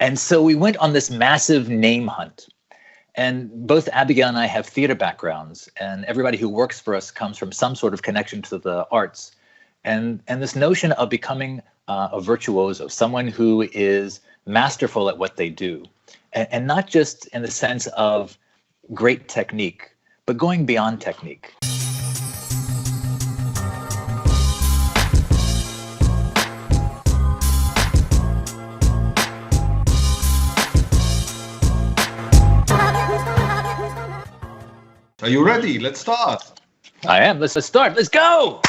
And so we went on this massive name hunt. And both Abigail and I have theater backgrounds, and everybody who works for us comes from some sort of connection to the arts. And this notion of becoming a virtuoso, someone who is masterful at what they do, and not just in the sense of great technique, but going beyond technique. Are you ready? Let's start. I am. Let's start. Let's go.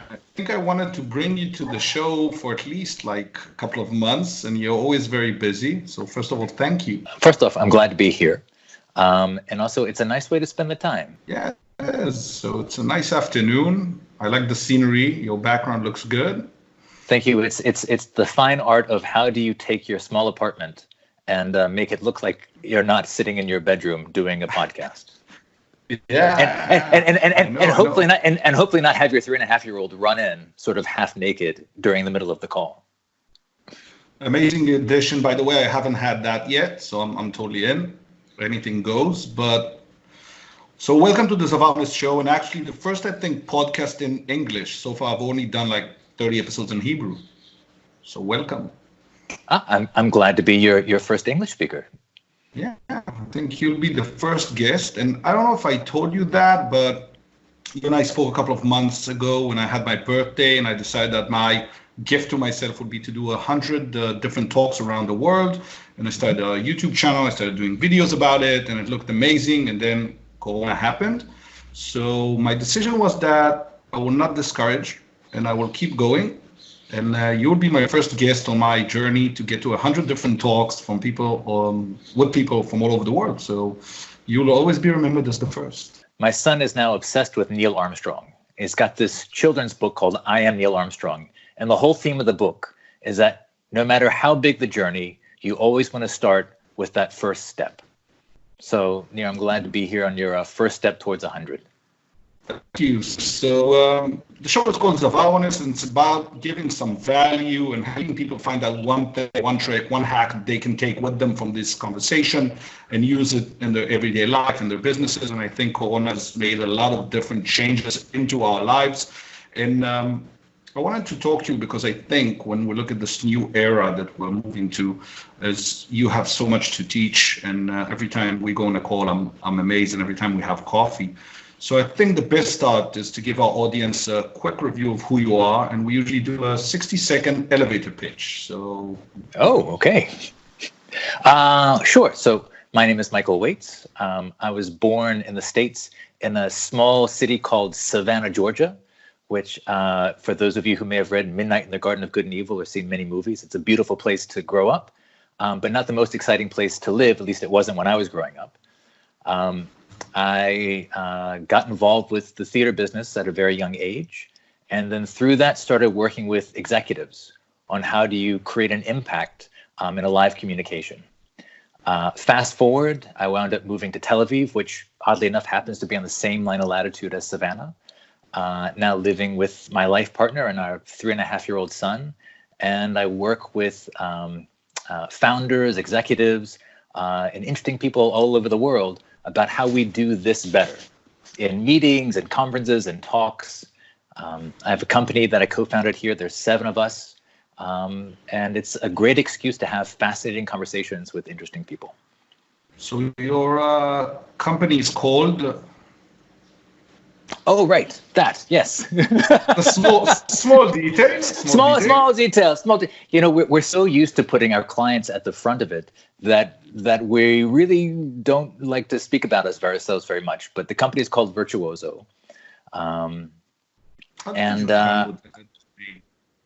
I think I wanted to bring you to the show for at least like a couple of months, and you're always very busy. So first of all, thank you. First off, I'm glad to be here. And also, it's a nice way to spend the time. Yeah, it is. So it's a nice afternoon. I like the scenery. Your background looks good. Thank you. It's the fine art of how do you take your small apartment and make it look like you're not sitting in your bedroom doing a podcast. Yeah, and hopefully not have your 3.5-year-old run in sort of half naked during the middle of the call. Amazing addition, by the way. I haven't had that yet, so I'm totally in. Anything goes. But so welcome to the Zavaroness show, and actually the first, I think, podcast in English. So far, I've only done like 30 episodes in Hebrew. So welcome. I'm glad to be your first English speaker. Yeah, I think you'll be the first guest. And I don't know if I told you that, but you and I spoke a couple of months ago when I had my birthday, and I decided that my gift to myself would be to do 100 different talks around the world. And I started a YouTube channel. I started doing videos about it, and it looked amazing. And then Corona happened. So my decision was that I will not discourage, and I will keep going. And you'll be my first guest on my journey to get to 100 different talks from people with people from all over the world. So you'll always be remembered as the first. My son is now obsessed with Neil Armstrong. He's got this children's book called I Am Neil Armstrong. And the whole theme of the book is that no matter how big the journey, you always want to start with that first step. So, Neil, I'm glad to be here on your first step towards 100. Thank you. So the show is called Zavaroness, and it's about giving some value and helping people find out one thing, one trick, one hack they can take with them from this conversation and use it in their everyday life and their businesses. And I think Corona has made a lot of different changes into our lives. And I wanted to talk to you because I think when we look at this new era that we're moving to, as you have so much to teach, and every time we go on a call, I'm amazed, and every time we have coffee. So I think the best start is to give our audience a quick review of who you are, and we usually do a 60-second elevator pitch. So. Oh, okay. Sure. So my name is Michael Waits. I was born in the States in a small city called Savannah, Georgia, which for those of you who may have read Midnight in the Garden of Good and Evil or seen many movies, it's a beautiful place to grow up, but not the most exciting place to live. At least it wasn't when I was growing up. I got involved with the theater business at a very young age, and then through that started working with executives on how do you create an impact in a live communication. Fast forward, I wound up moving to Tel Aviv, which oddly enough happens to be on the same line of latitude as Savannah. Now living with my life partner and our 3.5-year-old son, and I work with founders, executives, and interesting people all over the world about how we do this better in meetings and conferences and talks. I have a company that I co-founded here. There's 7 of us. And it's a great excuse to have fascinating conversations with interesting people. So your company is called? Oh, right. That, yes. small details. Small details. You know, we're so used to putting our clients at the front of it that we really don't like to speak about ourselves very much. But the company is called Virtuozzo.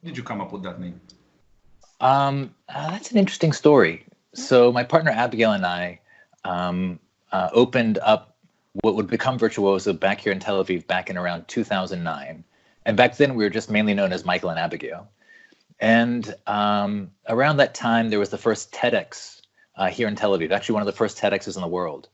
Did you come up with that name? That's an interesting story. So my partner Abigail and I opened up what would become Virtuozzo back here in Tel Aviv back in around 2009. And back then we were just mainly known as Michael and Abigail. And around that time, there was the first TEDx here in Tel Aviv, actually one of the first TEDx's in the world.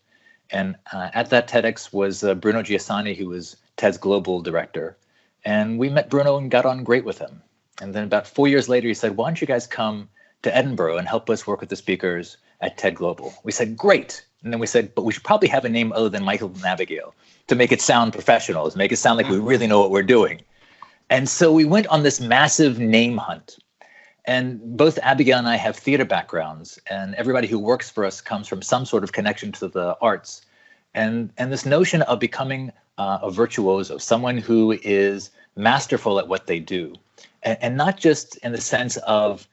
And at that TEDx was Bruno Giussani, who was TED's global director. And we met Bruno and got on great with him. And then about 4 years later, he said, why don't you guys come to Edinburgh and help us work with the speakers at TED Global. We said, great. And then we said, but we should probably have a name other than Michael and Abigail to make it sound professional, to make it sound like we really know what we're doing. And so we went on this massive name hunt. And both Abigail and I have theater backgrounds, and everybody who works for us comes from some sort of connection to the arts. And this notion of becoming a virtuoso, someone who is masterful at what they do, and not just in the sense of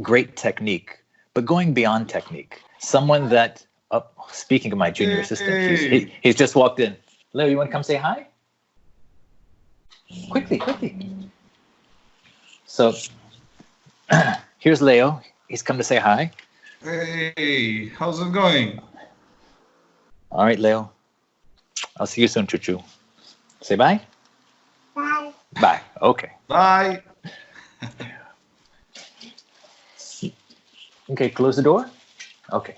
great technique, but going beyond technique. Someone that, speaking of my junior assistant, he's just walked in. Leo, you want to come say hi? Quickly. So here's Leo. He's come to say hi. Hey, how's it going? All right, Leo. I'll see you soon, Choo-Choo. Say bye. Bye. Bye. Okay. Bye. Okay, close the door. Okay.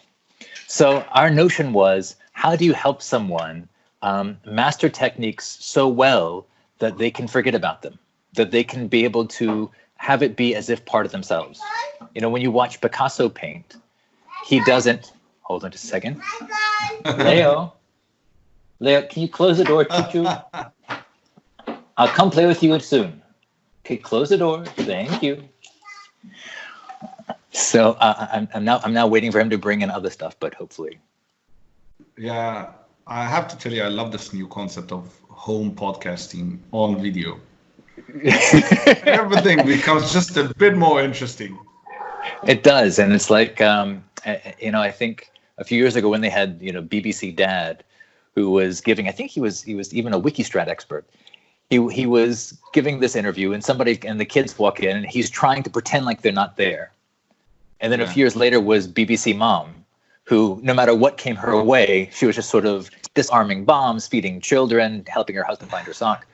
So our notion was, how do you help someone master techniques so well that they can forget about them, that they can be able to have it be as if part of themselves? You know, when you watch Picasso paint, he doesn't, hold on just a second. Leo, can you close the door, Choo-Choo? I'll come play with you soon. Okay, close the door. Thank you. So I'm now waiting for him to bring in other stuff, but hopefully. Yeah, I have to tell you, I love this new concept of home podcasting on video. Everything becomes just a bit more interesting. It does, and it's like I think a few years ago when they had BBC Dad, who was giving, I think he was even a Wikistrat expert. He was giving this interview, and the kids walk in, and he's trying to pretend like they're not there. And then a few years later was BBC Mom, who, no matter what came her way, she was just sort of disarming bombs, feeding children, helping her husband find her sock.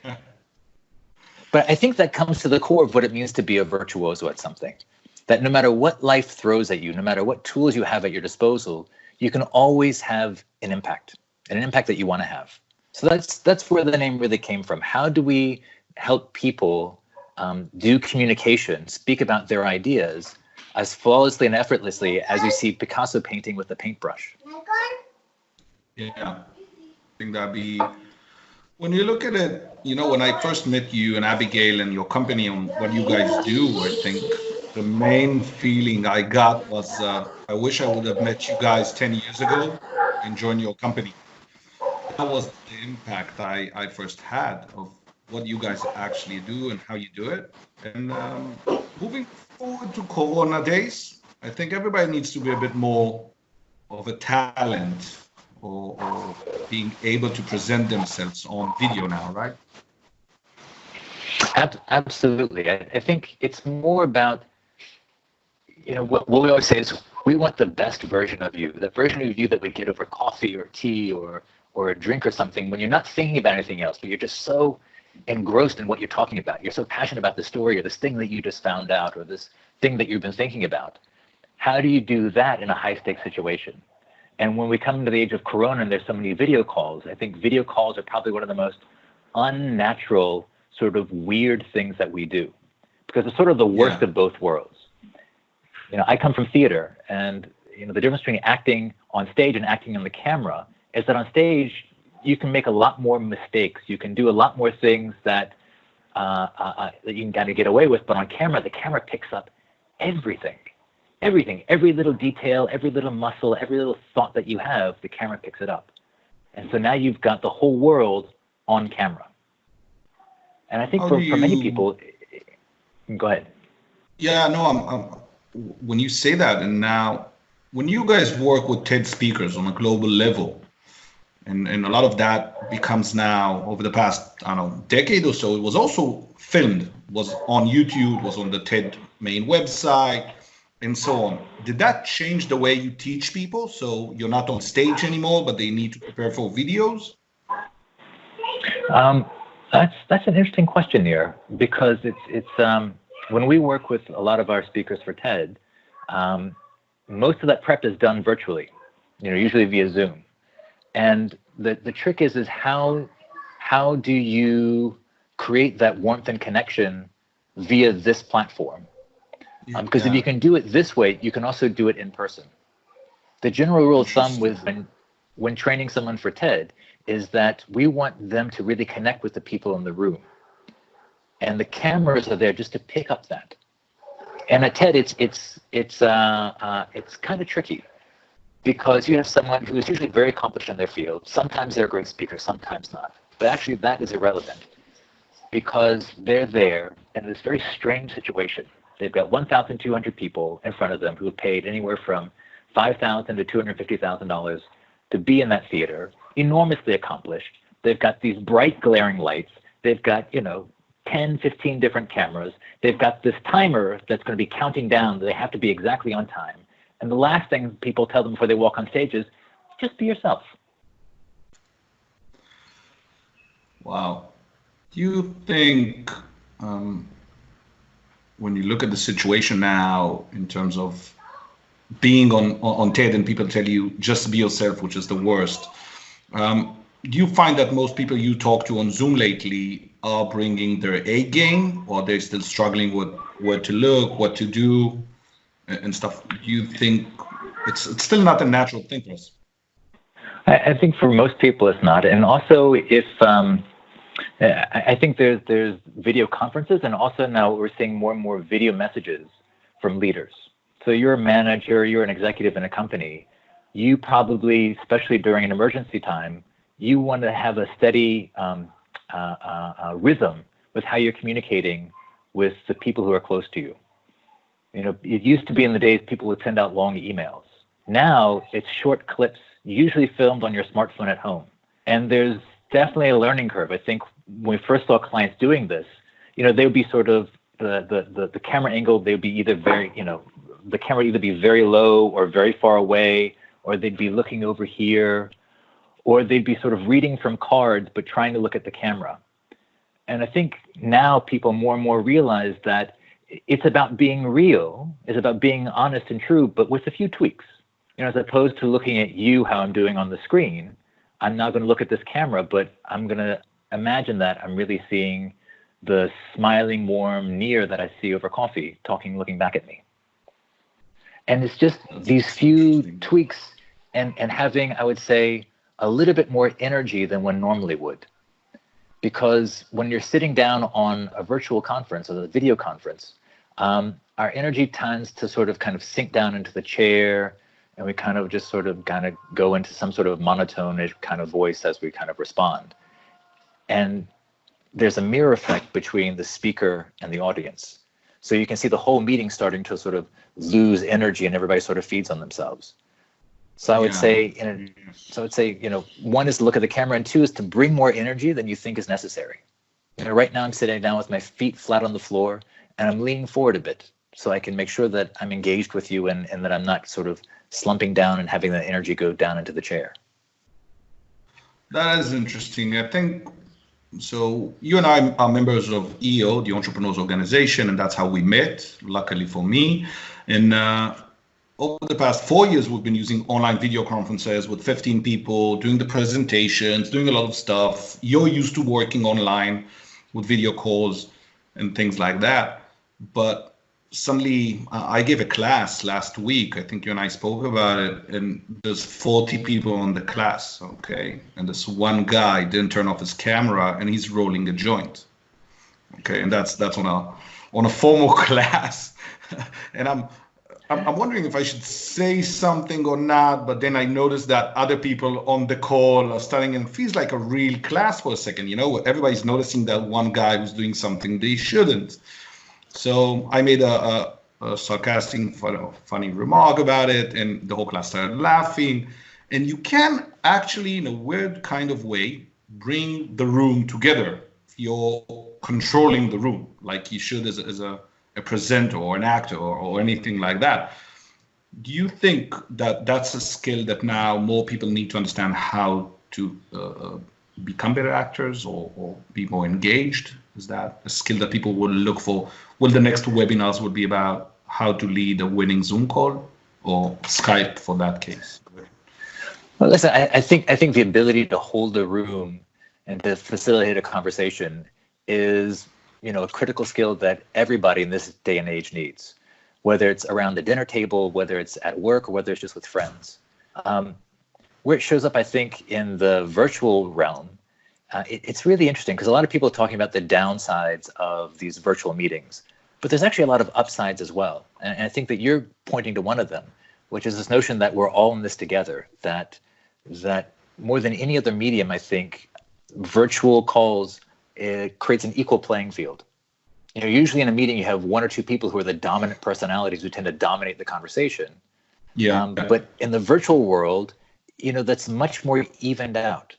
But I think that comes to the core of what it means to be a virtuoso at something. That no matter what life throws at you, no matter what tools you have at your disposal, you can always have an impact that you want to have. So that's where the name really came from. How do we help people do communication, speak about their ideas as flawlessly and effortlessly as you see Picasso painting with a paintbrush? Yeah, I think that'd be, when you look at it, when I first met you and Abigail and your company on what you guys do, I think the main feeling I got was, I wish I would have met you guys 10 years ago and joined your company. That was the impact I first had of what you guys actually do and how you do it. And moving forward to Corona days, I think everybody needs to be a bit more of a talent or being able to present themselves on video now, right? Absolutely. I think it's more about, what we always say is we want the best version of you, the version of you that we get over coffee or tea or a drink or something, when you're not thinking about anything else, but you're just so engrossed in what you're talking about. You're so passionate about the story or this thing that you just found out or this thing that you've been thinking about. How do you do that in a high-stakes situation? And when we come to the age of Corona and there's so many video calls, I think video calls are probably one of the most unnatural, sort of weird things that we do, because it's sort of the worst of both worlds. I come from theater, and the difference between acting on stage and acting on the camera is that on stage you can make a lot more mistakes. You can do a lot more things that you can kind of get away with, but on camera, the camera picks up everything, every little detail, every little muscle, every little thought that you have, the camera picks it up. And so now you've got the whole world on camera. And I think for many people, go ahead. Yeah, no, when you say that, and now when you guys work with TED speakers on a global level, and a lot of that becomes now over the past, decade or so, it was also filmed, was on YouTube, was on the TED main website, and so on. Did that change the way you teach people? So you're not on stage anymore, but they need to prepare for videos? That's an interesting question here, because it's when we work with a lot of our speakers for TED, most of that prep is done virtually, usually via Zoom. And the trick is how do you create that warmth and connection via this platform? Because if you can do it this way, you can also do it in person. The general rule of thumb with when training someone for TED is that we want them to really connect with the people in the room. And the cameras are there just to pick up that. And at TED, it's kind of tricky because you have someone who is usually very accomplished in their field. Sometimes they're a great speaker, sometimes not. But actually, that is irrelevant because they're there in this very strange situation. They've got 1,200 people in front of them who have paid anywhere from $5,000 to $250,000 to be in that theater, enormously accomplished. They've got these bright, glaring lights. They've got, 10, 15 different cameras. They've got this timer that's going to be counting down. They have to be exactly on time. And the last thing people tell them before they walk on stage is, just be yourself. Wow. Do you think, when you look at the situation now in terms of being on TED and people tell you just be yourself, which is the worst, do you find that most people you talk to on Zoom lately are bringing their A game, or they're still struggling with where to look, what to do, and stuff? Do you think it's still not a natural thing for us? I think for most people it's not. And also if I think there's video conferences, and also now we're seeing more and more video messages from leaders. So you're a manager, you're an executive in a company, you probably, especially during an emergency time, you want to have a steady rhythm with how you're communicating with the people who are close to you. It used to be in the days people would send out long emails. Now it's short clips, usually filmed on your smartphone at home. And there's definitely a learning curve. I think when we first saw clients doing this, they would be sort of the camera angle, they would be either the camera would either be very low or very far away, or they'd be looking over here, or they'd be sort of reading from cards but trying to look at the camera. And I think now people more and more realize that it's about being real, it's about being honest and true, but with a few tweaks. As opposed to looking at you, how I'm doing on the screen, I'm not going to look at this camera, but I'm going to imagine that I'm really seeing the smiling, warm Near that I see over coffee, looking back at me. And it's just these few tweaks and having, I would say, a little bit more energy than one normally would. Because when you're sitting down on a virtual conference or a video conference, our energy tends to sort of kind of sink down into the chair, and we kind of just sort of go into some sort of monotone kind of voice as we kind of respond. And there's a mirror effect between the speaker and the audience. So you can see the whole meeting starting to sort of lose energy, and everybody sort of feeds on themselves. So I would say, one is to look at the camera, and two is to bring more energy than you think is necessary. Right now I'm sitting down with my feet flat on the floor, and I'm leaning forward a bit so I can make sure that I'm engaged with you and that I'm not sort of slumping down and having the energy go down into the chair. That is interesting. I think, so you and I are members of EO, the Entrepreneurs Organization, and that's how we met, luckily for me. And over the past 4 years, we've been using online video conferences with 15 people, doing the presentations, doing a lot of stuff. You're used to working online with video calls and things like that. But suddenly, I gave a class last week. I think you and I spoke about it, and there's 40 people on the class, okay? And this one guy didn't turn off his camera, and he's rolling a joint, okay? And that's on a formal class. And I'm wondering if I should say something or not, but then I noticed that other people on the call are starting, and it feels like a real class for a second, everybody's noticing that one guy who's doing something they shouldn't. So I made a sarcastic, funny remark about it, and the whole class started laughing. And you can actually, in a weird kind of way, bring the room together if you're controlling the room, like you should as a presenter or an actor or anything like that. Do you think that that's a skill that now more people need to understand how to become better actors or be more engaged? Is that a skill that people will look for? Will the next webinars would be about how to lead a winning Zoom call, or Skype for that case? Well, listen, I think the ability to hold a room and to facilitate a conversation is, a critical skill that everybody in this day and age needs. whether it's around the dinner table, whether it's at work, or whether it's just with friends. Where it shows up, I think, in the virtual realm, it's really interesting because a lot of people are talking about the downsides of these virtual meetings, but there's actually a lot of upsides as well. And I think that you're pointing to one of them, which is this notion that we're all in this together, that more than any other medium, I think, virtual calls creates an equal playing field. You know, usually in a meeting, you have one or two people who are the dominant personalities who tend to dominate the conversation. Yeah. But in the virtual world, you know, that's much more evened out.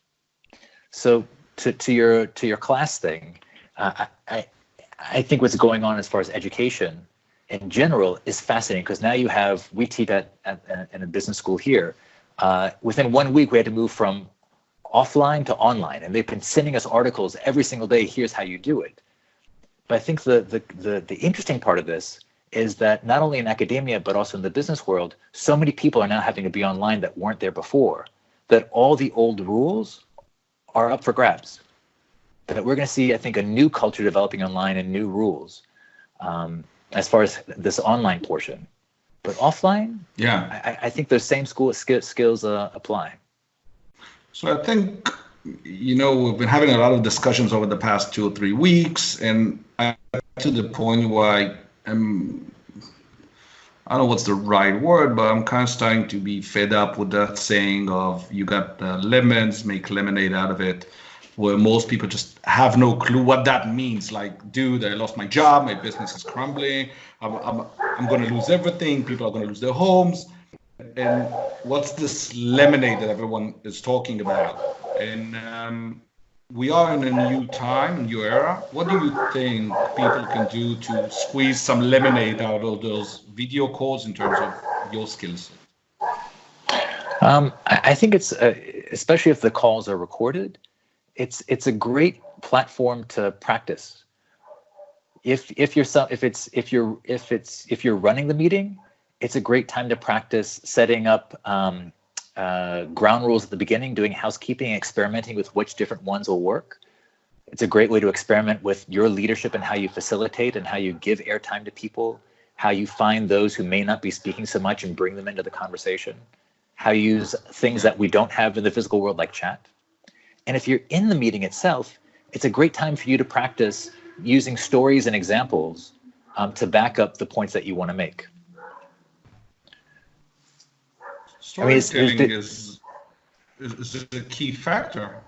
So to your class thing, I think what's going on as far as education in general is fascinating because now we teach in a business school here. Within 1 week, we had to move from offline to online, and they've been sending us articles every single day. Here's how you do it. But I think the interesting part of this is that not only in academia, but also in the business world, so many people are now having to be online that weren't there before, that all the old rules are up for grabs. That we're going to see, I think, a new culture developing online and new rules as far as this online portion. But offline, I think those same skills apply. So I think, you know, we've been having a lot of discussions over the past 2 or 3 weeks, and I'm to the point where I don't know what's the right word, but I'm kind of starting to be fed up with that saying of you got lemons, make lemonade out of it, where most people just have no clue what that means. Like, dude, I lost my job, my business is crumbling, I'm going to lose everything, people are going to lose their homes. And what's this lemonade that everyone is talking about? And we are in a new time, new era. What do you think people can do to squeeze some lemonade out of those video calls in terms of your skill set? I think it's especially if the calls are recorded, it's a great platform to practice. If you're running the meeting, it's a great time to practice setting up ground rules at the beginning, doing housekeeping, experimenting with which different ones will work. It's a great way to experiment with your leadership and how you facilitate and how you give airtime to people, how you find those who may not be speaking so much and bring them into the conversation, how you use things that we don't have in the physical world like chat. And if you're in the meeting itself, it's a great time for you to practice using stories and examples to back up the points that you want to make. Storytelling is a key factor.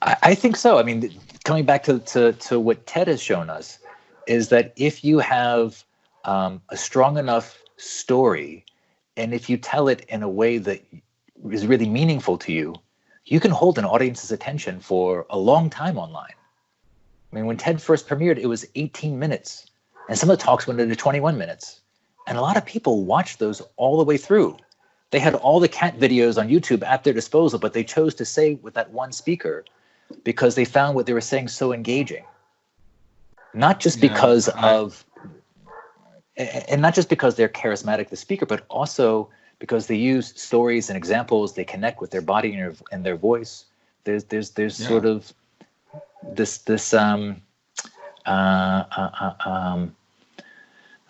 I think so. I mean, coming back to what Ted has shown us is that if you have a strong enough story, and if you tell it in a way that is really meaningful to you, you can hold an audience's attention for a long time online. I mean, when Ted first premiered, it was 18 minutes, and some of the talks went into 21 minutes. And a lot of people watched those all the way through. They had all the cat videos on YouTube at their disposal, but they chose to stay with that one speaker because they found what they were saying so engaging. Not just because not just because they're charismatic, the speaker, but also because they use stories and examples. They connect with their body and their voice. There's sort of this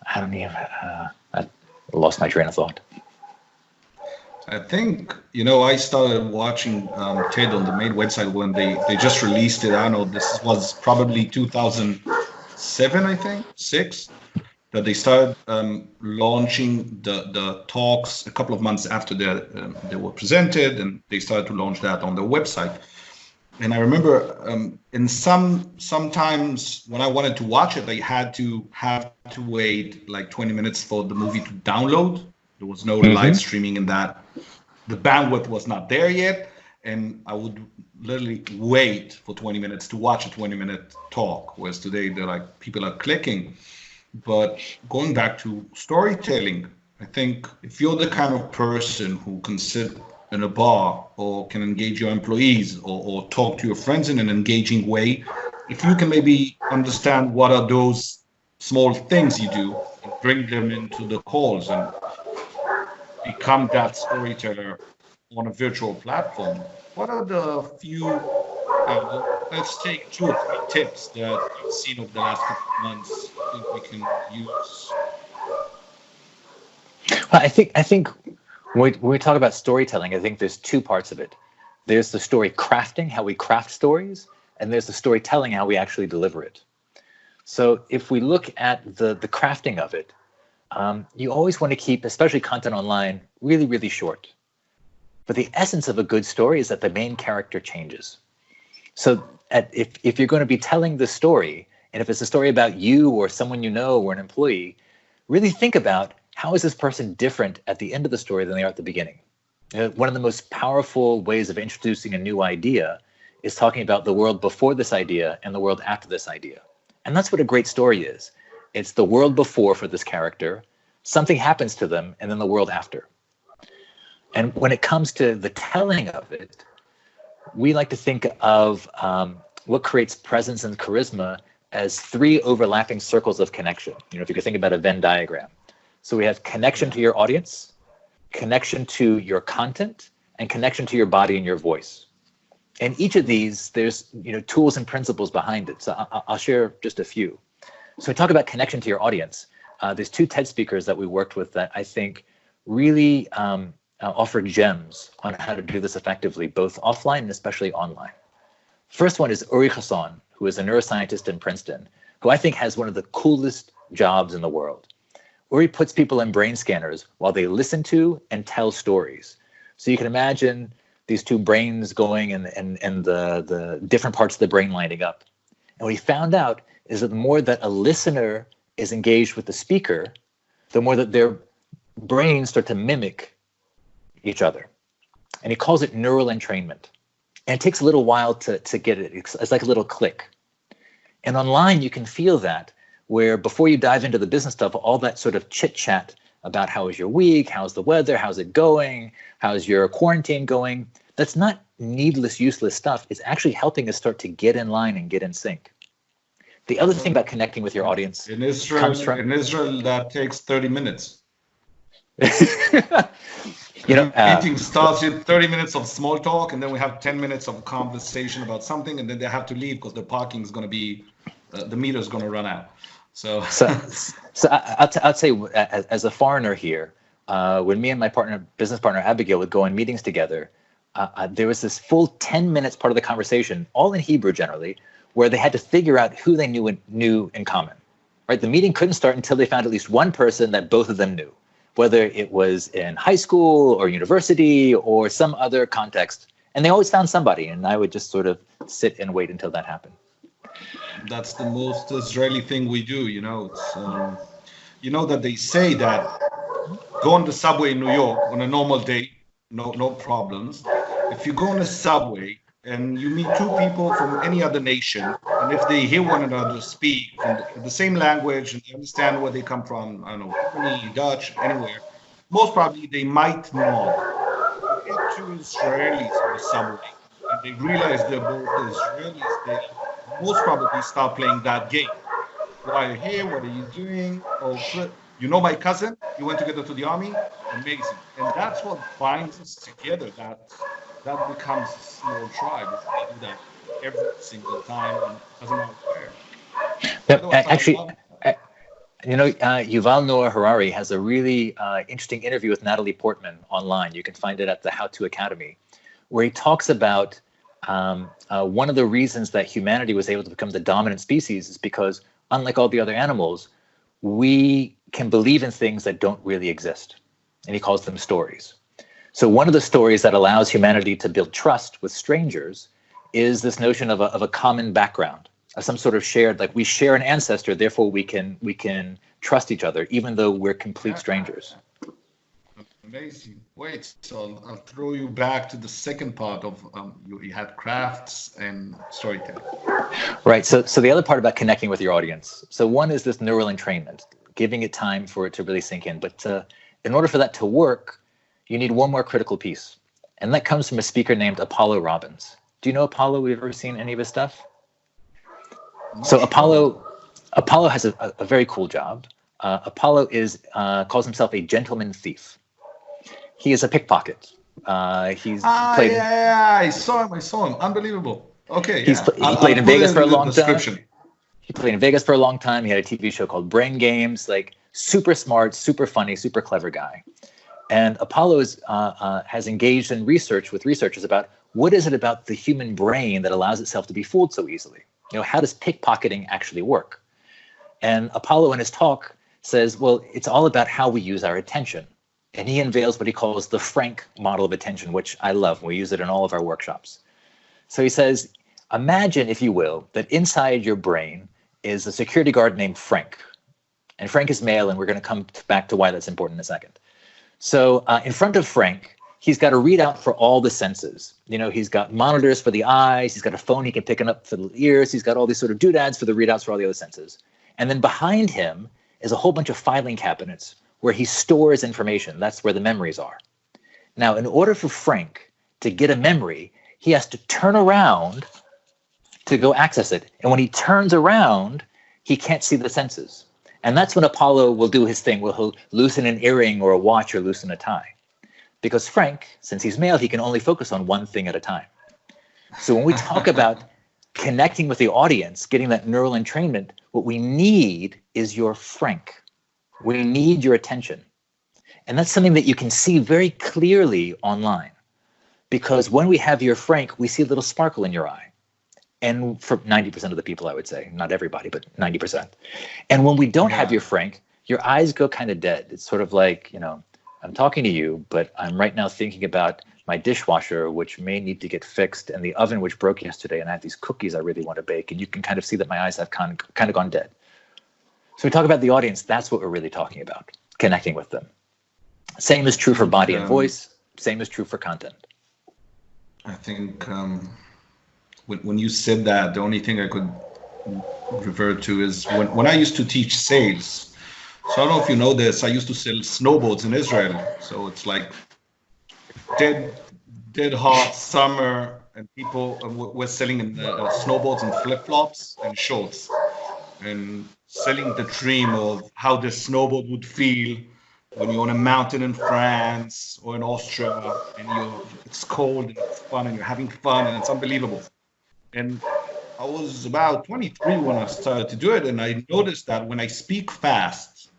I don't even, I lost my train of thought. I think, you know, I started watching TED on the main website when they just released it. I don't know, this was probably 2007, I think, 6, that they started launching the talks a couple of months after they were presented, and they started to launch that on their website. And I remember sometimes when I wanted to watch it, I had to wait like 20 minutes for the movie to download. There was no live streaming in that. The bandwidth was not there yet. And I would literally wait for 20 minutes to watch a 20-minute talk, whereas today they're like, people are clicking. But going back to storytelling, I think if you're the kind of person who can sit in a bar or can engage your employees or talk to your friends in an engaging way, if you can maybe understand what are those small things you do and bring them into the calls and become that storyteller on a virtual platform, what are the few Let's take 2 or 3 tips that you've seen over the last couple of months. I think we can use. Well, I think when we talk about storytelling, I think there's two parts of it. There's the story crafting, how we craft stories, and there's the storytelling, how we actually deliver it. So if we look at the crafting of it, you always want to keep, especially content online, really, really short. But the essence of a good story is that the main character changes. So if you're going to be telling the story, and if it's a story about you or someone you know or an employee, really think about how is this person different at the end of the story than they are at the beginning. One of the most powerful ways of introducing a new idea is talking about the world before this idea and the world after this idea. And that's what a great story is. It's the world before for this character, something happens to them, and then the world after. And when it comes to the telling of it, we like to think of what creates presence and charisma as 3 overlapping circles of connection. If you could think about a Venn diagram. So we have connection to your audience, connection to your content, and connection to your body and your voice. And each of these, there's tools and principles behind it. So I'll share just a few. So we talk about connection to your audience. There's 2 TED speakers that we worked with that I think really offer gems on how to do this effectively, both offline and especially online. First one is Uri Hassan, who is a neuroscientist in Princeton, who I think has one of the coolest jobs in the world. Uri puts people in brain scanners while they listen to and tell stories. So you can imagine these 2 brains going and the different parts of the brain lining up. And what he found out is that the more that a listener is engaged with the speaker, the more that their brains start to mimic each other. And he calls it neural entrainment. And it takes a little while to get it. It's like a little click. And online, you can feel that, where before you dive into the business stuff, all that sort of chit chat about how was your week, how's the weather, how's it going, how's your quarantine going, that's not needless, useless stuff. It's actually helping us start to get in line and get in sync. The other thing about connecting with your audience in Israel, that takes 30 minutes. Meeting starts in 30 minutes of small talk, and then we have 10 minutes of conversation about something, and then they have to leave because the parking is going to be, the meter is going to run out. So I'll say, as a foreigner here, when me and my business partner Abigail would go on meetings together, there was this full 10 minutes part of the conversation, all in Hebrew generally, where they had to figure out who they knew in common. Right? The meeting couldn't start until they found at least one person that both of them knew, whether it was in high school or university or some other context. And they always found somebody, and I would just sort of sit and wait until that happened. That's the most Israeli thing we do, It's, that they say that go on the subway in New York on a normal day, no problems. If you go on a subway and you meet 2 people from any other nation, and if they hear one another speak in the same language and they understand where they come from, I don't know, Germany, Dutch, anywhere, most probably they might nod. You get 2 Israelis on the subway and they realize they're both Israelis, they most probably start playing that game. Why are you here? What are you doing? Oh, you know my cousin? You went together to the army? Amazing. And that's what binds us together. That becomes a small tribe. They do that every single time, and it doesn't matter where. Yep. Actually, Yuval Noah Harari has a really interesting interview with Natalie Portman online. You can find it at the How To Academy, where he talks about one of the reasons that humanity was able to become the dominant species is because, unlike all the other animals, we can believe in things that don't really exist. And he calls them stories. So one of the stories that allows humanity to build trust with strangers is this notion of a common background, of some sort of shared, like we share an ancestor, therefore we can trust each other, even though we're complete strangers. Amazing. Wait, so I'll throw you back to the second part of you had crafts and storytelling. Right. So the other part about connecting with your audience. So one is this neural entrainment, giving it time for it to really sink in. But in order for that to work, you need one more critical piece. And that comes from a speaker named Apollo Robbins. Do you know Apollo? We've ever seen any of his stuff? So Apollo has a very cool job. Apollo calls himself a gentleman thief. He is a pickpocket. He's played. Yeah, I saw him. Unbelievable. Okay, He yeah. played I'll in put Vegas it for a in the long time. description. He played in Vegas for a long time. He had a TV show called Brain Games. Like super smart, super funny, super clever guy. And Apollo has engaged in research with researchers about what is it about the human brain that allows itself to be fooled so easily. How does pickpocketing actually work? And Apollo in his talk says, well, it's all about how we use our attention. And he unveils what he calls the Frank model of attention, which I love. We use it in all of our workshops. So he says, imagine, if you will, that inside your brain is a security guard named Frank. And Frank is male, and we're going to come back to why that's important in a second. So in front of Frank, he's got a readout for all the senses. He's got monitors for the eyes. He's got a phone he can pick up for the ears. He's got all these sort of doodads for the readouts for all the other senses. And then behind him is a whole bunch of filing cabinets where he stores information. That's where the memories are. Now, in order for Frank to get a memory, he has to turn around to go access it. And when he turns around, he can't see the senses. And that's when Apollo will do his thing, where he'll loosen an earring or a watch or loosen a tie. Because Frank, since he's male, he can only focus on one thing at a time. So when we talk about connecting with the audience, getting that neural entrainment, what we need is your Frank. We need your attention. And that's something that you can see very clearly online. Because when we have your Frank, we see a little sparkle in your eye. And for 90% of the people, I would say, not everybody, but 90%. And when we don't have your Frank, your eyes go kind of dead. It's sort of like, I'm talking to you, but I'm right now thinking about my dishwasher, which may need to get fixed, and the oven, which broke yesterday, and I have these cookies I really want to bake. And you can kind of see that my eyes have kind of gone dead. So we talk about the audience. That's what we're really talking about, connecting with them. Same is true for body and voice. Same is true for content. I think when you said that, the only thing I could revert to is when I used to teach sales. So I don't know if you know this, I used to sell snowboards in Israel. So it's like dead hot summer, and people were selling snowboards and flip-flops and shorts, and selling the dream of how the snowboard would feel when you're on a mountain in France or in Austria, and it's cold and it's fun and you're having fun and it's unbelievable. And I was about 23 when I started to do it, and I noticed that when I speak fast,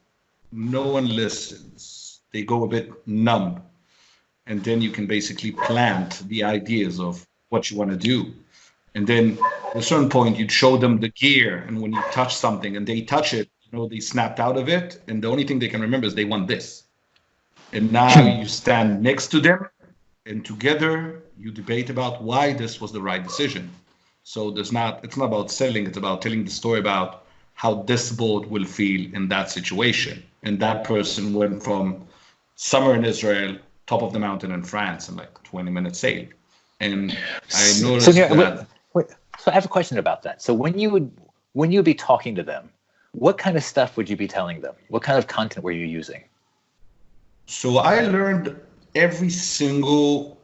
no one listens. They go a bit numb. And then you can basically plant the ideas of what you want to do. And then at a certain point, you'd show them the gear, and when you touch something and they touch it, they snapped out of it, and the only thing they can remember is they want this. And now you stand next to them, and together you debate about why this was the right decision. So it's not about selling, it's about telling the story about how this board will feel in that situation. And that person went from summer in Israel, top of the mountain in France, in like 20-minute sail. And I noticed So I have a question about that. So when you would be talking to them, what kind of stuff would you be telling them? What kind of content were you using? So I learned every single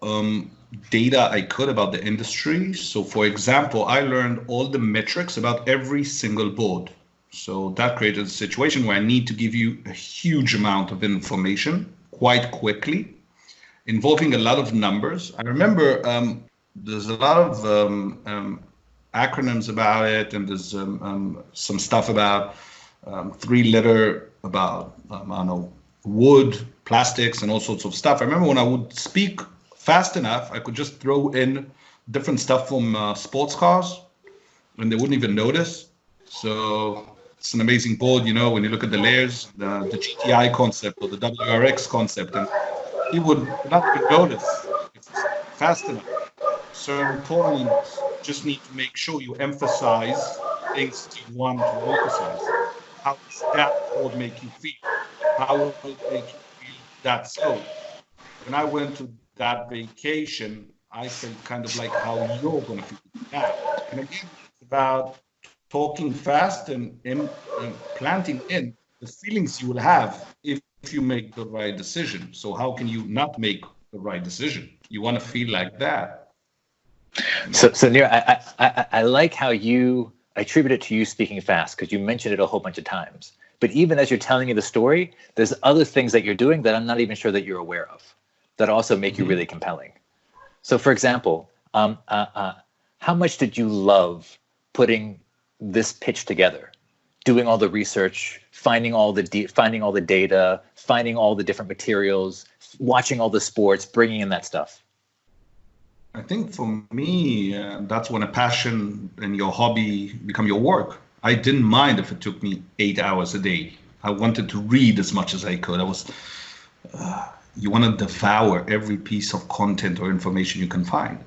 data I could about the industry. So for example, I learned all the metrics about every single board. So that created a situation where I need to give you a huge amount of information quite quickly, involving a lot of numbers. I remember there's a lot of acronyms about it, and there's some stuff about 3-letter about, I don't know, wood, plastics, and all sorts of stuff. I remember when I would speak fast enough, I could just throw in different stuff from sports cars, and they wouldn't even notice. So it's an amazing board, when you look at the layers, the GTI concept or the WRX concept, and he would not even notice. It's fast enough. Certain points just need to make sure you emphasize things you want to emphasize. How does that board make you feel? How will it make you feel that slow? When I went to that vacation, I felt kind of like how you're going to feel now. And again, it's about talking fast and planting in the feelings you will have if you make the right decision. So how can you not make the right decision? You want to feel like that. So Nir, I like how you attribute it to you speaking fast, because you mentioned it a whole bunch of times. But even as you're telling me the story, there's other things that you're doing that I'm not even sure that you're aware of that also make you really compelling. So for example, how much did you love putting this pitch together, doing all the research, finding all the data, finding all the different materials, watching all the sports, bringing in that stuff? I think for me, that's when a passion and your hobby become your work. I didn't mind if it took me 8 hours a day. I wanted to read as much as I could. You want to devour every piece of content or information you can find.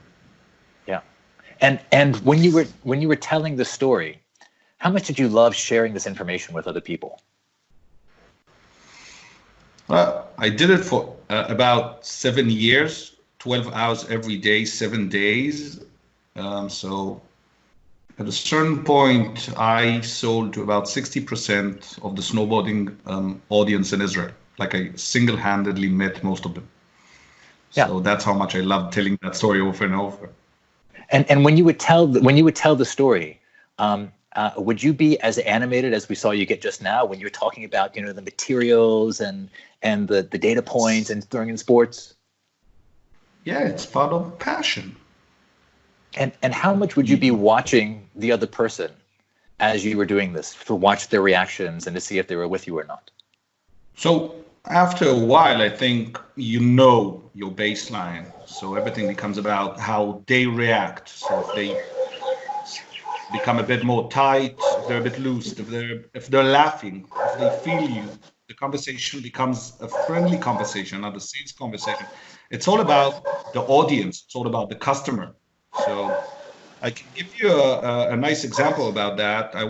Yeah. And when you were telling the story, how much did you love sharing this information with other people? I did it for about 7 years, 12 hours every day, 7 days. So at a certain point, I sold to about 60% of the snowboarding audience in Israel. Like I single-handedly met most of them. Yeah. So that's how much I love telling that story over and over. And when you would tell the story, would you be as animated as we saw you get just now when you're talking about the materials and the data points and throwing in sports? Yeah, it's part of passion. And how much would you be watching the other person as you were doing this, to watch their reactions and to see if they were with you or not? So after a while, I think your baseline. So everything becomes about how they react. So if they become a bit more tight, if they're a bit loose, if they're laughing, if they feel you, the conversation becomes a friendly conversation, not a sales conversation. It's all about the audience. It's all about the customer. So I can give you a nice example about that. I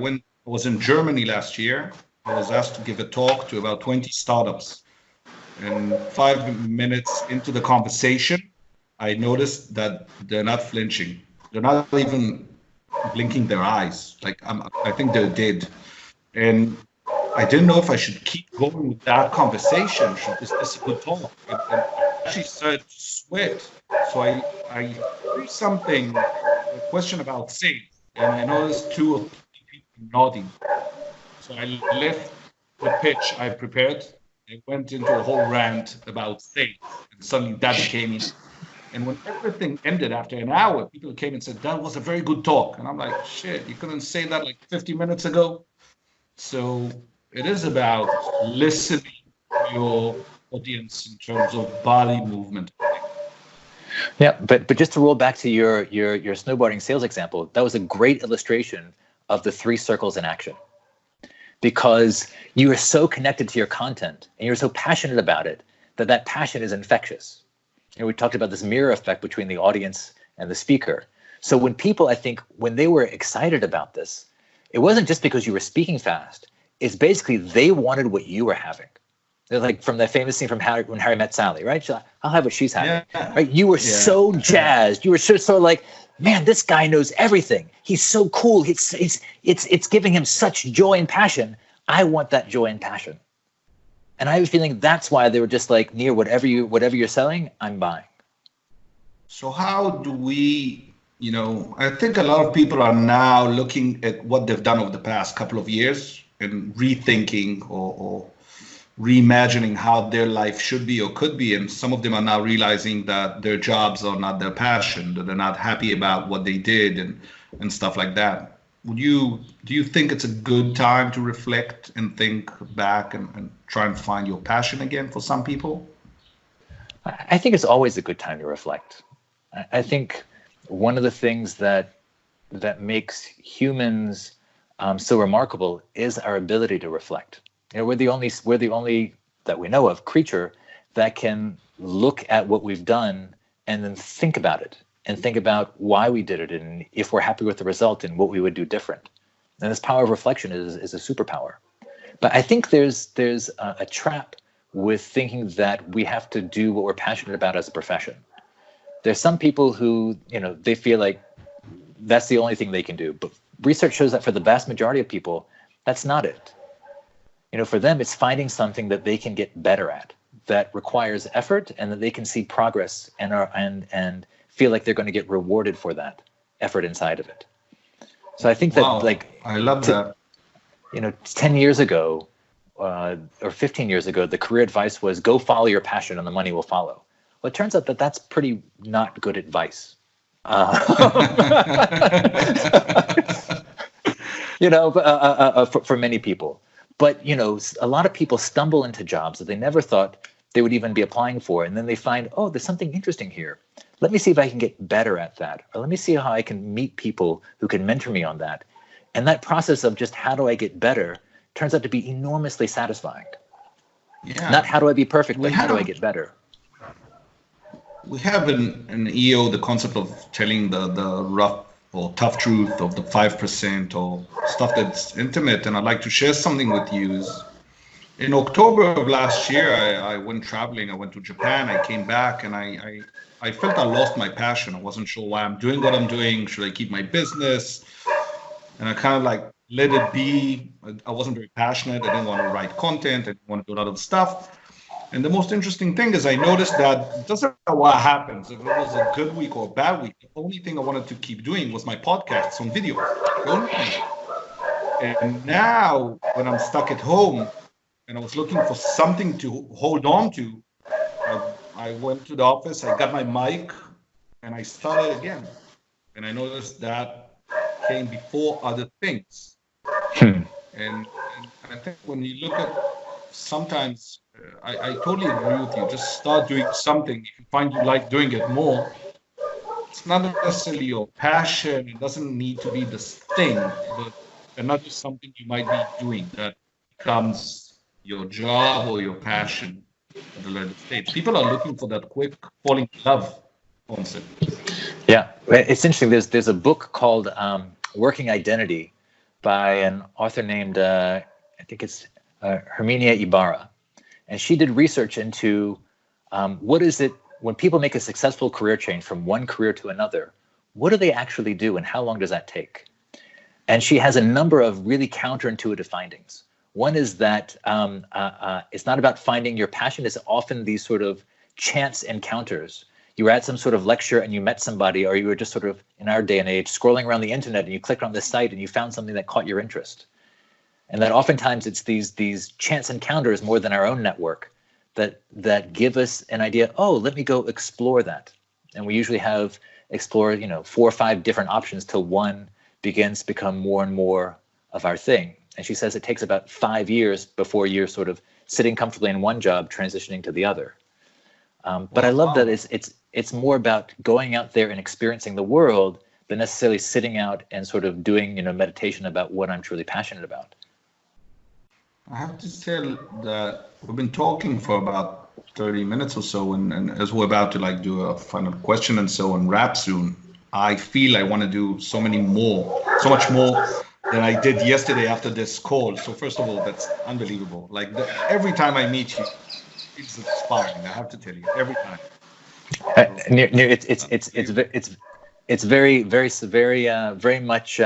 was in Germany last year. I was asked to give a talk to about 20 startups. And 5 minutes into the conversation, I noticed that they're not flinching. They're not even blinking their eyes. Like I think they're dead. And I didn't know if I should keep going with that conversation. Is this a good talk? And I actually started to sweat. So I threw something, a question about sales, and I noticed 2 or 3 people nodding. So I left the pitch I prepared. I went into a whole rant about sales, and suddenly that became it. And when everything ended after an hour, people came and said, that was a very good talk. And I'm like, shit, you couldn't say that like 50 minutes ago? So it is about listening to your audience in terms of body movement. Yeah, but just to roll back to your snowboarding sales example, that was a great illustration of the 3 circles in action. Because you are so connected to your content and you're so passionate about it that passion is infectious. We talked about this mirror effect between the audience and the speaker. So when people, I think, when they were excited about this, it wasn't just because you were speaking fast. It's basically they wanted what you were having. They're like from that famous scene from When Harry Met Sally, right? She's like, I'll have what she's having. Yeah. Right? You were so jazzed. You were so like, man, this guy knows everything. He's so cool. It's giving him such joy and passion. I want that joy and passion. And I have a feeling that's why they were just like, Nir, whatever you're selling, I'm buying. So how do we, I think a lot of people are now looking at what they've done over the past couple of years and rethinking or reimagining how their life should be or could be. And some of them are now realizing that their jobs are not their passion, that they're not happy about what they did and stuff like that. Do you think it's a good time to reflect and think back and try and find your passion again for some people? I think it's always a good time to reflect. I think one of the things that makes humans so remarkable is our ability to reflect. We're the only that we know of creature that can look at what we've done and then think about it and think about why we did it and if we're happy with the result and what we would do different. And this power of reflection is a superpower. But I think there's a trap with thinking that we have to do what we're passionate about as a profession. There's some people who, they feel like that's the only thing they can do. But research shows that for the vast majority of people, that's not it. For them, it's finding something that they can get better at, that requires effort, and that they can see progress and feel like they're going to get rewarded for that effort inside of it. So I think that, I love that. 10 years ago or 15 years ago, the career advice was go follow your passion and the money will follow. Well, it turns out that that's pretty not good advice. For many people. But, a lot of people stumble into jobs that they never thought they would even be applying for. And then they find, oh, there's something interesting here. Let me see if I can get better at that. Or let me see how I can meet people who can mentor me on that. And that process of just how do I get better turns out to be enormously satisfying. Yeah. Not how do I be perfect, but how do I get better? We have in EO the concept of telling the rough or tough truth of the 5% or stuff that's intimate. And I'd like to share something with you. In October of last year, I went traveling. I went to Japan. I came back and I felt I lost my passion. I wasn't sure why I'm doing what I'm doing. Should I keep my business? And I kind of like let it be. I wasn't very passionate. I didn't want to write content. I didn't want to do a lot of stuff. And the most interesting thing is I noticed that it doesn't matter what happens. If it was a good week or a bad week, the only thing I wanted to keep doing was my podcasts on video. The only thing. And now when I'm stuck at home and I was looking for something to hold on to, I went to the office, I got my mic, and I started again. And I noticed that came before other things. And I think when you look at sometimes, I totally agree with you. Just start doing something. If you find you like doing it more, it's not necessarily your passion. It doesn't need to be this thing, but another something you might be doing that becomes your job or your passion at the later stage. People are looking for that quick falling in love concept. Yeah, it's interesting. There's a book called Working Identity by an author named, I think it's Herminia Ibarra. And she did research into what is it when people make a successful career change from one career to another, what do they actually do and how long does that take? And she has a number of really counterintuitive findings. One is that it's not about finding your passion. It's often these sort of chance encounters. You were at some sort of lecture and you met somebody, or you were just sort of, in our day and age, scrolling around the internet and you clicked on this site and you found something that caught your interest. And that oftentimes it's these chance encounters more than our own network that give us an idea, oh, let me go explore that. And we usually explore 4 or 5 different options till one begins to become more and more of our thing. And she says it takes about 5 years before you're sort of sitting comfortably in one job, transitioning to the other. But I love that it's more about going out there and experiencing the world than necessarily sitting out and sort of doing meditation about what I'm truly passionate about. I have to tell that we've been talking for about 30 minutes or so, and as we're about to do a final question and so on, wrap soon, I feel I want to do so much more than I did yesterday after this call. So first of all, that's unbelievable. Every time I meet you, it's inspiring. I have to tell you, every time. It's very much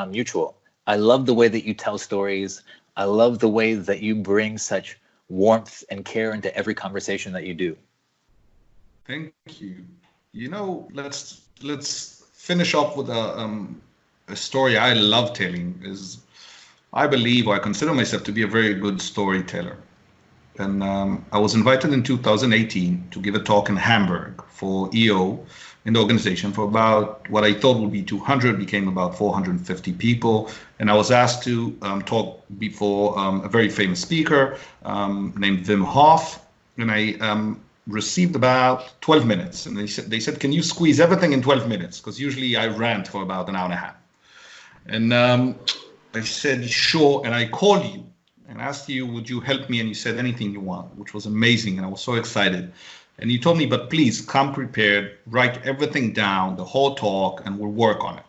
mutual. I love the way that you tell stories. I love the way that you bring such warmth and care into every conversation that you do. Thank you. Let's finish off with a story I love telling. I believe, or I consider myself to be a very good storyteller. And I was invited in 2018 to give a talk in Hamburg for EO in the organization for about what I thought would be 200, became about 450 people. And I was asked to talk before a very famous speaker named Wim Hof. And I received about 12 minutes. And they said, can you squeeze everything in 12 minutes? Because usually I rant for about an hour and a half. And I said, sure. And I called you and asked you, would you help me? And you said anything you want, which was amazing. And I was so excited. And you told me, but please come prepared, write everything down, the whole talk, and we'll work on it.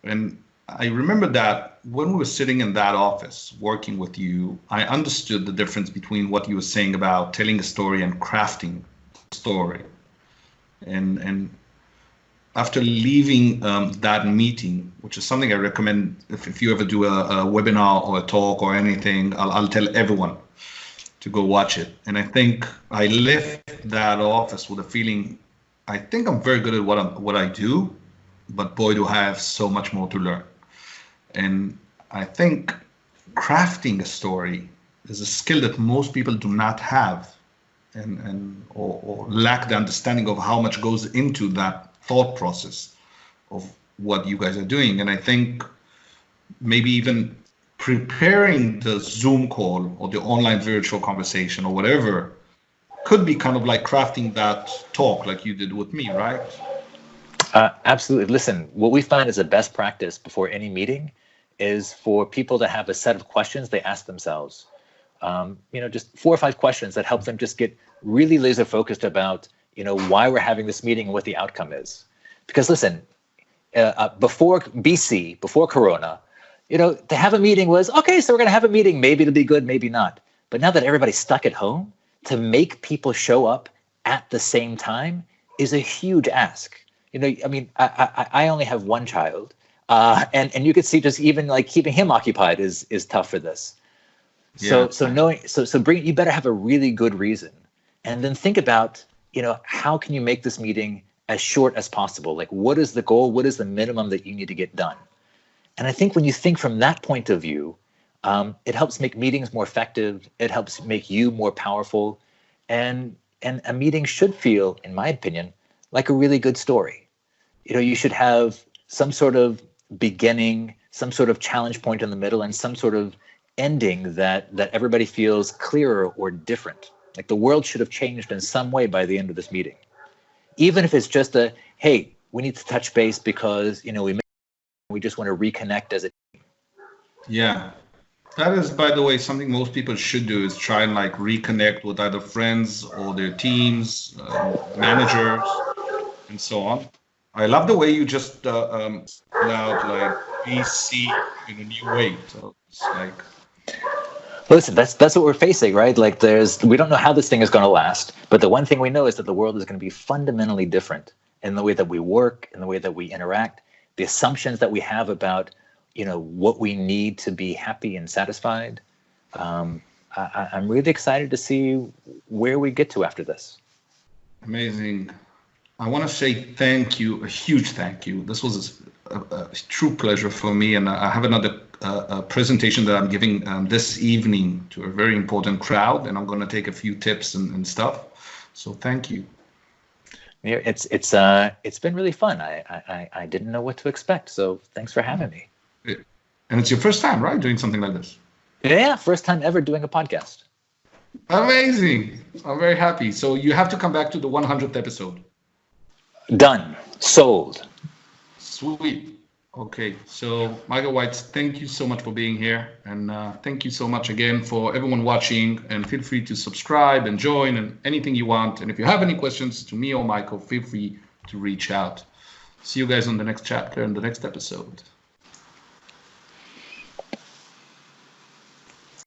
And I remember that when we were sitting in that office working with you, I understood the difference between what you were saying about telling a story and crafting a story. And after leaving that meeting, which is something I recommend if you ever do a webinar or a talk or anything, I'll tell everyone to go watch it. And I think I left that office with a feeling, I think I'm very good at what I do, but boy, do I have so much more to learn. And I think crafting a story is a skill that most people do not have or lack the understanding of how much goes into that thought process of what you guys are doing. And I think maybe even preparing the Zoom call or the online virtual conversation or whatever could be kind of like crafting that talk like you did with me, right? Absolutely. Listen, what we find is a best practice before any meeting is for people to have a set of questions they ask themselves. Just 4 or 5 questions that help them just get really laser focused about, why we're having this meeting and what the outcome is. Because listen, before BC, before Corona, to have a meeting was, okay, so we're going to have a meeting. Maybe it'll be good, maybe not. But now that everybody's stuck at home, to make people show up at the same time is a huge ask. I only have one child, and you could see just even like keeping him occupied is tough for this. Yeah. You better have a really good reason, and then think about, how can you make this meeting as short as possible? Like, what is the goal? What is the minimum that you need to get done? And I think when you think from that point of view, it helps make meetings more effective. It helps make you more powerful, and a meeting should feel, in my opinion, like a really good story. You should have some sort of beginning, some sort of challenge point in the middle, and some sort of ending that everybody feels clearer or different. Like the world should have changed in some way by the end of this meeting. Even if it's just hey, we need to touch base because, we just want to reconnect as a team. Yeah. That is, by the way, something most people should do is try and like reconnect with either friends or their teams, managers, and so on. I love the way you just out like BC in a new way. So it's like, listen, that's what we're facing, right? Like we don't know how this thing is going to last, but the one thing we know is that the world is going to be fundamentally different in the way that we work, in the way that we interact, the assumptions that we have about, what we need to be happy and satisfied. I'm really excited to see where we get to after this. Amazing. I want to say thank you, a huge thank you. This was a true pleasure for me, and I have another presentation that I'm giving this evening to a very important crowd, and I'm going to take a few tips and stuff. So thank you. It's been really fun. I didn't know what to expect, so thanks for having me. And it's your first time, right, doing something like this? Yeah, first time ever doing a podcast. Amazing. I'm very happy. So you have to come back to the 100th episode. Done. Sold. Sweet. Okay. So Michael White, thank you so much for being here. And thank you so much again for everyone watching. And feel free to subscribe and join and anything you want. And if you have any questions to me or Michael, feel free to reach out. See you guys on the next chapter and the next episode.